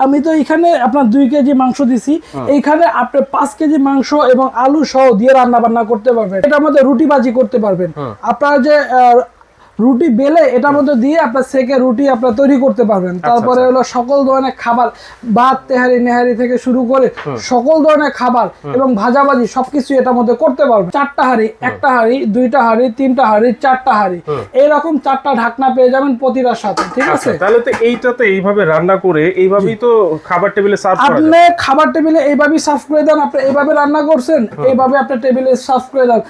আমি তো এখানে আপনার 2 কেজি মাংস দিছি, এইখানে আপনি 5 কেজি মাংস এবং আলু সহ দিয়ে রান্না বান্না করতে পারবেন। এটার মধ্যে রুটি ভাজি করতে পারবেন। আপনার যে রুটি বেলে এটার মধ্যে দিয়ে আপনার সেকে রুটি আপনার তৈরি করতে পারবেন। তারপরে হলো সকল ধরনের খাবার, ভাত তেহারি নেহারি থেকে শুরু করে সকল ধরনের খাবার এবং ভাজাভাজি সবকিছু এটার মধ্যে করতে পারবেন। 4টা হাঁড়ি, 1টা হাঁড়ি, 2টা হাঁড়ি, 3টা হাঁড়ি, 4টা হাঁড়ি, এইরকম 4টা ঢাকনা পেয়ে যাবেন প্রতিটার সাথে। ঠিক আছে, তাহলে তো এইটাতে এইভাবে রান্না করে এইভাবেই তো খাবার টেবিলে সার্ভ করা যায়। আপনি খাবার টেবিলে এইভাবেই সার্ভ করে দেন। আপনি এইভাবে রান্না করছেন, এইভাবে আপনি টেবিলে সার্ভ করে দেন।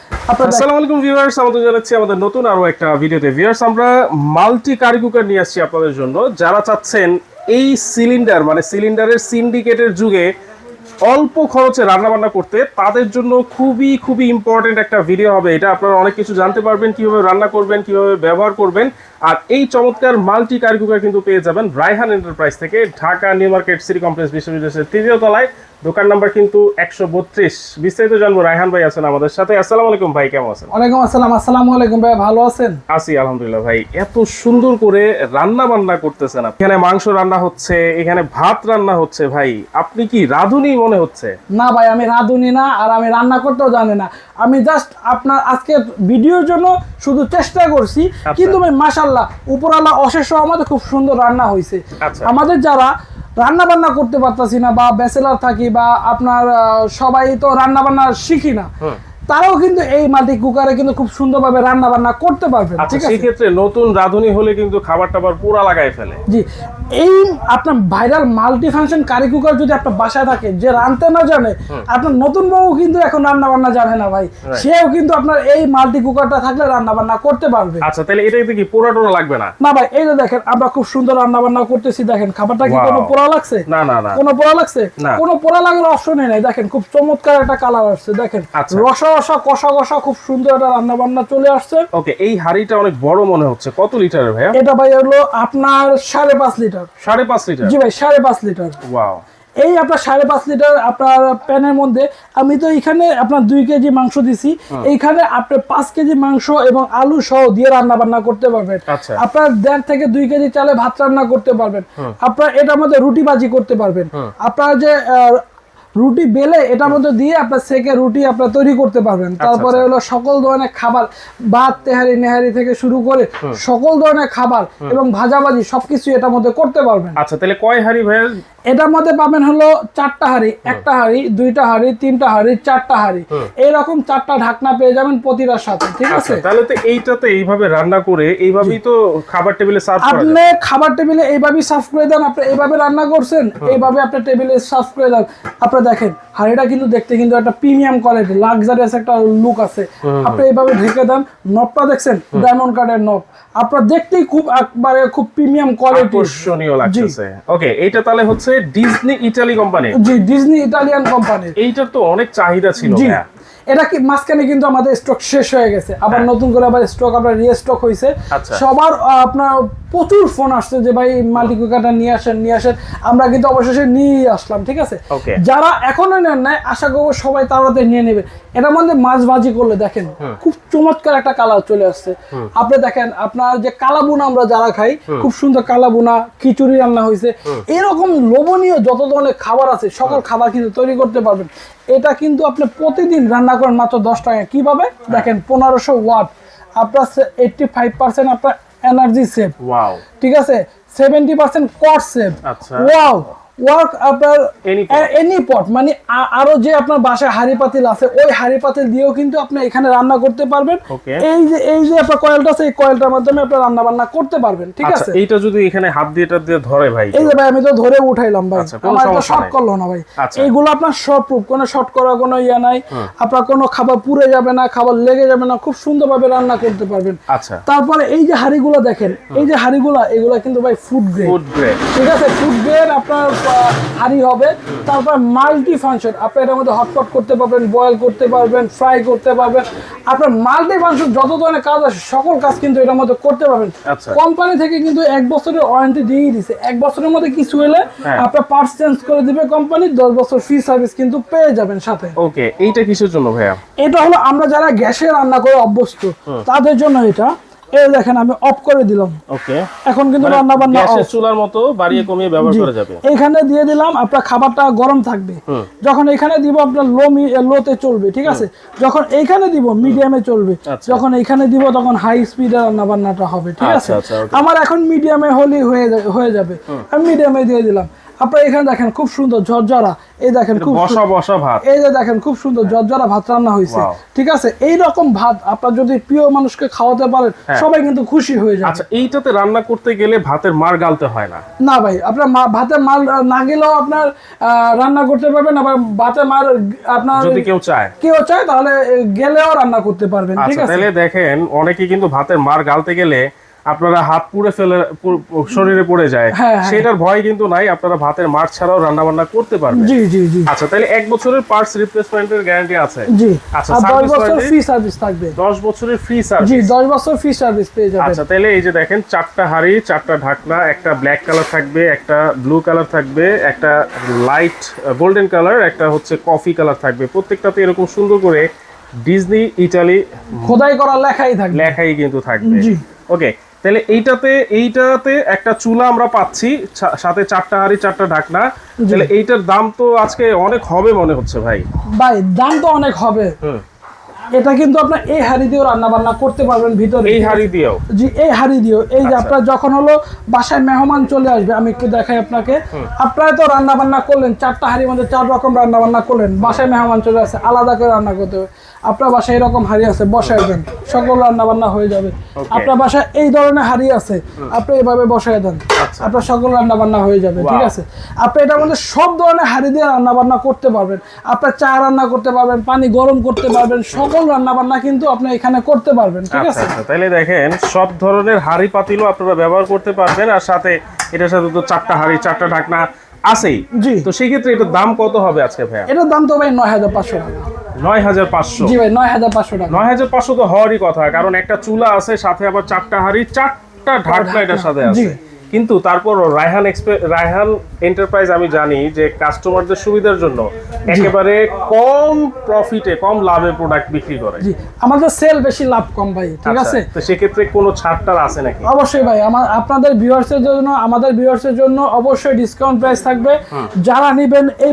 আসসালামু আলাইকুম ভিউয়ার্স, আমাদের জানাচ্ছি আমাদের নতুন আরো একটা ভিডিওতে। ভিউয়ার্স, আমরা মাল্টি কারি কুকার নিয়ে আসছি আপনাদের জন্য। যারা চাচ্ছেন এই সিলিন্ডার মানে সিলিন্ডারের সিন্ডিকেটের যুগে অল্প খরচে রান্না বান্না করতে, তাদের জন্য খুবই খুবই ইম্পর্টেন্ট একটা ভিডিও হবে এটা। আপনারা অনেক কিছু জানতে পারবেন, কিভাবে রান্না করবেন, কিভাবে ব্যবহার করবেন। আর এই চমৎকার মাল্টি কারি কুকার কিন্তু পেয়ে যাবেন রায়হান এন্টারপ্রাইজ থেকে, Dhaka new market city complex বিশ্ববিদ্যালয়ের 3য় তলায়। দোকান নাম্বার কিন্তু 132। বিস্তারিত জানবো, রায়হান ভাই আছেন আমাদের সাথে। আসসালামু আলাইকুম ভাই, কেমন আছেন? ওয়ালাইকুম আসসালাম। আসসালামু আলাইকুম ভাই, ভালো আছেন? আছি আলহামদুলিল্লাহ ভাই। এত সুন্দর করে রান্না বান্না করতেছেন, এখানে মাংস রান্না হচ্ছে, এখানে ভাত রান্না হচ্ছে। ভাই আপনি কি রাঁধুনি মনে হচ্ছে? না ভাই, আমি রাঁধুনি না, আর আমি রান্না করতেও জানি না। আমি জাস্ট আপনার আজকে ভিডিওর জন্য শুধু চেষ্টা করছি। কিন্তু ভাই মাশাআল্লাহ, উপরওয়ালা অশেষ রহমতে খুব সুন্দর রান্না হয়েছে। আমাদের যারা রান্না বান্না করতে পারতাছি না বা ব্যাচেলার থাকি বা আপনার সবাই তো রান্না বান্না শিখি না, তারাও কিন্তু এই মাল্টি কুকারে কিন্তু খুব সুন্দরভাবে রান্না বান্না করতে পারবে। ঠিক আছে, সেই ক্ষেত্রে নতুন রাঁধুনি হলে কিন্তু খাবার টাবার পুরা লাগায় ফেলে। জি, এই আপনার viral multi function curry cooker যদি আপনার বাসায় থাকে, যে রাঁধতে না জানে, আপনার নতুন বউ কিন্তু এখন রান্না বান্না জানে না ভাই, সেও কিন্তু আপনার এই মাল্টি কুকারটা থাকলে রান্না বান্না করতে পারবে। আচ্ছা, তাহলে এটাতে কি পোড়া টোড়া লাগবে না? না ভাই, এই যে দেখেন আমরা খুব সুন্দর রান্না বান্না করতেছি। দেখেন খাবারটা কি কোনো পোড়া লাগছে? না না না, কোনো পোড়া লাগছে? কোনো পোড়া লাগার অপশনই নাই। দেখেন খুব চমৎকার একটা কালার আসছে। দেখেন রসা রসা কষা কষা খুব সুন্দর একটা রান্না বান্না চলে আসছে। ওকে, এই হাঁড়িটা অনেক বড় মনে হচ্ছে। কত লিটারের ভাই এটা? ভাই হলো আপনার 5.5 লিটার। 5.5 লিটার? জি ভাই, 5.5 লিটার। ওয়াও। এই আপনার 5.5 লিটার আপনার প্যানের মধ্যে আমি তো এখানে আপনার 2 কেজি মাংস দিছি। এইখানে আপনি 5 কেজি মাংস এবং আলু সহ দিয়ে রান্না বান্না করতে পারবেন। আপনার 1.5 থেকে 2 কেজি চালে ভাত রান্না করতে পারবেন। আপনার এটার মধ্যে রুটি ভাজি করতে পারবেন। আপনার যে রুটি বেলে এটার মধ্যে দিয়ে আপনার সেকে রুটি আপনার তৈরি করতে পারবেন। তারপরে হলো সকল ধরনের খাবার, ভাত তেহারি নেহারি থেকে শুরু করে সকল ধরনের খাবার এবং ভাজাভাজি সবকিছু এটার মধ্যে করতে পারবেন। আচ্ছা, তাহলে কয় হাঁড়ি ভাই? এটার মধ্যে পাবেন হলো 4টা হাঁড়ি, 1টা হাঁড়ি, 2টা হাঁড়ি, 3টা হাঁড়ি, 4টা হাঁড়ি, এইরকম 4টা ঢাকনা পেয়ে যাবেন প্রতিটার সাথে। ঠিক আছে, তাহলে তো এইটাতে এইভাবে রান্না করে এইভাবেই তো খাবার টেবিলে সার্ভ করা যায়। আপনি খাবার টেবিলে এইভাবেই সার্ভ করে দেন। আপনি এইভাবে রান্না করছেন, এইভাবে আপনি টেবিলে সার্ভ করে দেন। আপনি দেখেন হাঁড়িটা কিন্তু দেখতে কিন্তু একটা প্রিমিয়াম কোয়ালিটি, লাক্সারিয়াস একটা লুক আছে। আপনি এইভাবে ঢেকে দেন। নবটা দেখছেন, ডায়মন্ড কাটের নব। আপনার দেখতেই খুব একবারে খুব প্রিমিয়াম কোয়ালিটি, আকর্ষণীয় লাগছে। ওকে, এইটা তাহলে হচ্ছে ডিজনি ইতালি কোম্পানি? জি, ডিজনি ইতালিয়ান কোম্পানি। এইটার তো অনেক চাহিদা ছিল। এটা কি মাঝখানে কিন্তু আমাদের স্টক শেষ হয়ে গেছে, আবার নতুন করে আবার স্টক আপনার রিস্টক হয়েছে। সবার আপনার প্রচুর ফোন আসছে যে ভাই মাল্টি কুকারটা নিয়ে আসেন নিয়ে আসেন। আমরা কিন্তু অবশেষে নিয়ে আসলাম। ঠিক আছে, যারা এখনো নেন নাই আশা করবো সবাই তাড়াতাড়ি নিয়ে নেবে। এটার মধ্যে মাছ ভাজি করলে দেখেন খুব চমৎকার একটা কালার চলে আসছে। আপনি দেখেন আপনার যে কালাবুনা আমরা যারা খাই, খুব সুন্দর কালাবুনা, খিচুড়ি রান্না হয়েছে, এরকম লোভনীয় যত ধরনের খাবার আছে সকল খাবার কিন্তু তৈরি করতে পারবেন। এটা কিন্তু আপনি প্রতিদিন রান্না করেন মাত্র 10 টাকা। কিভাবে? দেখেন 1500 ওয়াট, আপনার 85% আপনার এনার্জি সেভ। ওয়াও। ঠিক আছে, 70% কস্ট সেভ। ওয়াও। ওয়ার্ক আপনার এনি পট, মানে আরো যে আপনার বাসায় হাঁড়ি পাতিল আছে, ওই হাঁড়ি পাতিল দিয়েও কিন্তু আপনি এখানে রান্না করতে পারবেন। এই যে আপনার কয়েলটা আছে, এই কয়েলটার মাধ্যমে আপনি রান্না বান্না করতে পারবেন। ঠিক আছে, এইটা যদি এখানে হাত দিয়ে এটা দিয়ে ধরে ভাই, এই যে ভাই আমি তো ধরে উঠাইলাম ভাই, আমার তো শর্ট করলো না ভাই। এইগুলো আপনার শর্ট প্রুফ, কোনো শর্ট করার কোনো ইয়া নাই। আপনার কোনো খাবার পুড়ে যাবে না, খাবার লেগে যাবে না, খুব সুন্দরভাবে রান্না করতে পারবেন। তারপরে এই যে হাঁড়িগুলো দেখেন, এই যে হাঁড়িগুলো, এগুলো কিন্তু ভাই ফুড গ্রেড। ঠিক আছে, ফুড গ্রেড আপনার হাঁড়ি হবে। তারপর মাল্টি ফাংশন, আপনি এটার মধ্যে হটপট করতে পারবেন, বয়েল করতে পারবেন, ফ্রাই করতে পারবেন। আপনার মাল্টি ফাংশন যত ধরনের কাজ আছে সকল কাজ কিন্তু এটার মধ্যে করতে পারবেন। কোম্পানি থেকে কিন্তু 1 বছরের ওয়ারেন্টি দিয়ে দিছে। 1 বছরের মধ্যে কিছু হলে আপনার পার্টস চেঞ্জ করে দিবে কোম্পানি। 10 বছর ফ্রি সার্ভিস কিন্তু পেয়ে যাবেন সাথে। ওকে, এইটা কিসের জন্য ভাইয়া? এটা হলো আমরা যারা গ্যাসে রান্না করে অভ্যস্ত তাদের জন্য এটা। এই দেখেন আমি অফ করে দিলাম। ওকে, এখন কিন্তু রান্না বান্না গ্যাসের চুলার মতো বাড়িয়ে কমিয়ে ব্যবহার করা যাবে। এখানে দিয়ে দিলাম, আপনার খাবারটা গরম থাকবে। যখন এখানে দিব আপনার লোতে চলবে, ঠিক আছে। যখন এইখানে দিব মিডিয়ামে চলবে, যখন এইখানে দিব তখন হাই স্পিডে রান্না বান্নাটা হবে, ঠিক আছে। আমার এখন মিডিয়ামে হলেই হয়ে যাবে, আমি মিডিয়ামে দিয়ে দিলাম। আপনারা এখানে দেখেন খুব সুন্দর ঝরঝরা, এই দেখেন খুব বসা বসা ভাত, এই যে দেখেন খুব সুন্দর ঝরঝরা ভাত রান্না হয়েছে, ঠিক আছে। এই রকম ভাত আপনার যদি প্রিয় মানুষকে খাওয়াতে পারেন, সবাই কিন্তু খুশি হয়ে যায়। আচ্ছা, এইটাতে রান্না করতে গেলে ভাতের মার গালতে হয় না? না ভাই, আপনার ভাতের মার না গেলেও আপনার রান্না করতে পারবেন। আবার ভাতের মার আপনার যদি কেউ চায় তাহলে গেলেও রান্না করতে পারবেন, ঠিক আছে। তাহলে দেখেন অনেকেই কিন্তু ভাতের মার গালতে গেলে আপনারা হাত পুড়ে ফেলে শরীরে পড়ে যায়, সেটার ভয় কিন্তু নাই, আপনারা ভাতের মার ছাড়াও রান্না বান্না করতে পারবেন। জি জি জি। আচ্ছা, তাহলে 1 বছরের পার্টস রিপ্লেসমেন্টের গ্যারান্টি আছে? জি। আচ্ছা, 10 বছর ফ্রি সার্ভিস থাকবে। 10 বছরের ফ্রি সার্ভিস? জি, 10 বছর ফ্রি সার্ভিস পেয়ে যাবেন। আচ্ছা, তাহলে এই যে দেখেন 4টা হাঁড়ি, 4টা ঢাকনা, একটা ব্ল্যাক কালার থাকবে, একটা ব্লু কালার থাকবে, একটা লাইট গোল্ডেন কালার, একটা হচ্ছে কফি কালার থাকবে। প্রত্যেকটাতে এরকম সুন্দর করে ডিজনি ইটালি খোদাই করা লেখাই কিন্তু থাকবে। জি। ওকে, তাহলে এইটাতে একটা চুলা আমরা পাচ্ছি, সাথে 4টা হাঁড়ি, 4টা ঢাকনা। তাহলে এইটার দাম তো আজকে অনেক হবে মনে হচ্ছে ভাই। দাম তো অনেক হবে। এটা কিন্তু আপনার এই হাঁড়ি দিয়েও রান্না বান্না করতে পারবেন ভিতরে। এই হাঁড়ি দিয়েও? জি, এই হাঁড়ি দিয়েও। এই যে আপনার যখন হলো বাসায় মেহমান চলে আসবে, আমি একটু দেখাই আপনাকে। আপনারা তো রান্না বান্না করলেন, 4টা হাঁড়ির মধ্যে 4 রকম রান্না বান্না করলেন, বাসায় মেহমান চলে আসে, আলাদা করে রান্না করতে হবে। আপনার বাসায় এরকম হাঁড়ি আছে, বসাইবেন, সকল রান্না বান্না হয়ে যাবে। আপনার বাসায় এই ধরনের হাঁড়ি আছে, আপনি এভাবে বসাই দেন, আপনার সকল রান্না বান্না হয়ে যাবে, ঠিক আছে। আপনি এটার মধ্যে সব ধরনের হাঁড়ি দিয়ে রান্না বান্না করতে পারবেন। আপনার চা রান্না করতে পারবেন, পানি গরম করতে পারবেন, সকল রান্না বান্না কিন্তু আপনি এখানে করতে পারবেন, ঠিক আছে। তাহলে দেখেন সব ধরনের হাঁড়ি পাতিলও আপনারা ব্যবহার করতে পারবেন, আর সাথে এটার সাথে তো 4টা হাঁড়ি, 4টা ঢাকনা আছেই। জি। তো সেই ক্ষেত্রে এটার দাম কত হবে আজকে ভাইয়া? এটার দাম তো ভাই 9500 টাকা। 9500? জি ভাই, 9500 টাকা। 9500 তো হওয়ারই কথা, কারণ একটা চুলা আছে, সাথে আবার 4টা হাঁড়ি, 4টা ঢাকনা এটার সাথে আছে। কিন্তু তারপর রায়হান এন্টারপ্রাইজ, আমি জানি যে কাস্টমারদের সুবিধার জন্য একেবারে কম প্রফিটে, কম লাভে প্রোডাক্ট বিক্রি করে। জি, আমাদের সেল বেশি, লাভ কম ভাই, ঠিক আছে। তো সেক্ষেত্রে কোনো ছাড়টার আছে নাকি? অবশ্যই ভাই, আপনাদের ভিউয়ার্সের জন্য, আমাদের ভিউয়ার্সের জন্য অবশ্যই ডিসকাউন্ট প্রাইস থাকবে। যারা নেবেন এই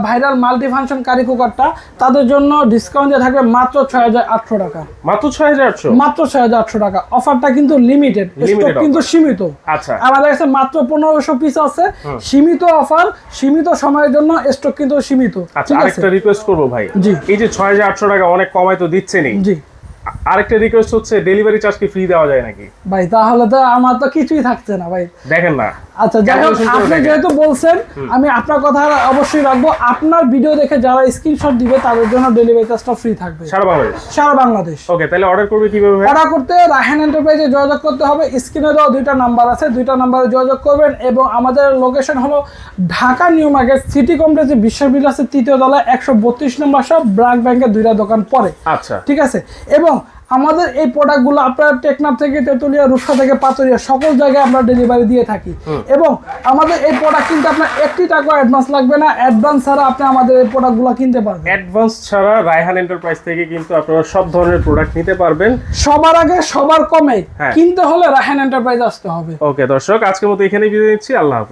ভাইরাল মাল্টি ফাংশন কারি কুকারটা, তাদের জন্য ডিসকাউন্ট দিয়ে থাকবে মাত্র 6800 টাকা। মাত্র 6800? মাত্র 6800 টাকা। অফারটা কিন্তু লিমিটেড, স্টক কিন্তু সীমিত। আচ্ছা, আমাদের কাছে মাত্র 1500 পিস আছে, সীমিত অফার, সীমিত সময়ের জন্য, স্টক কিন্তু সীমিত। আচ্ছা, আরেকটা রিকোয়েস্ট করব ভাই। জি। এই যে 6800 টাকা অনেক কমাই তো দিচ্ছেনই। জি। আরেকটা রিকোয়েস্ট হচ্ছে, ডেলিভারি চার্জ কি ফ্রি দেওয়া যায় নাকি? ভাই তাহলে তো আমার তো কিছুই থাকছে না ভাই, দেখেন না। আচ্ছা, যাই হোক, আপনি যেহেতু বলছেন, আমি আপনার কথা অবশ্যই রাখবো। আপনার ভিডিও দেখে যারা স্ক্রিনশট দিবে তাদের জন্য ডেলিভারি চার্জটা ফ্রি থাকবে সারা বাংলাদেশ। ওকে, তাহলে অর্ডার করবে কিভাবে? অর্ডার করতে রায়হান এন্টারপ্রাইজে যোগাযোগ করতে হবে। স্ক্রিনে দেওয়া 2টা নাম্বার আছে, 2টা নাম্বারে যোগাযোগ করবেন। এবং আমাদের লোকেশন হলো ঢাকা নিউ মার্কেট সিটি কমপ্লেক্সে বিশ্ববিদ্যালয় আছে, 3য় তলায়, 132 নম্বর শপ, ব্র্যাক ব্যাংকের 2টা দোকান পরে। আচ্ছা, ঠিক আছে। এবং আমাদের এই প্রোডাক্টগুলো আপনার টেকনাফ থেকে, তেতুলিয়া, রূপসা থেকে পাতুরিয়া, সকল জায়গায় আমরা ডেলিভারি দিয়ে থাকি। এবং আমাদের এই প্রোডাক্ট কিনতে আপনার 1 টাকা অ্যাডভান্স লাগবে না। অ্যাডভান্স ছাড়া আপনি আমাদের এই প্রোডাক্টগুলো কিনতে পারবেন। অ্যাডভান্স ছাড়া রায়হান এন্টারপ্রাইজ থেকে কিন্তু আপনারা সব ধরনের প্রোডাক্ট নিতে পারবেন সবার আগে, সবার কমে কিনতে হলে রায়হান এন্টারপ্রাইজ আসতে হবে। ওকে দর্শক, আজকের মতো এখানেই বিদায় নিচ্ছি। আল্লাহ হাফেজ।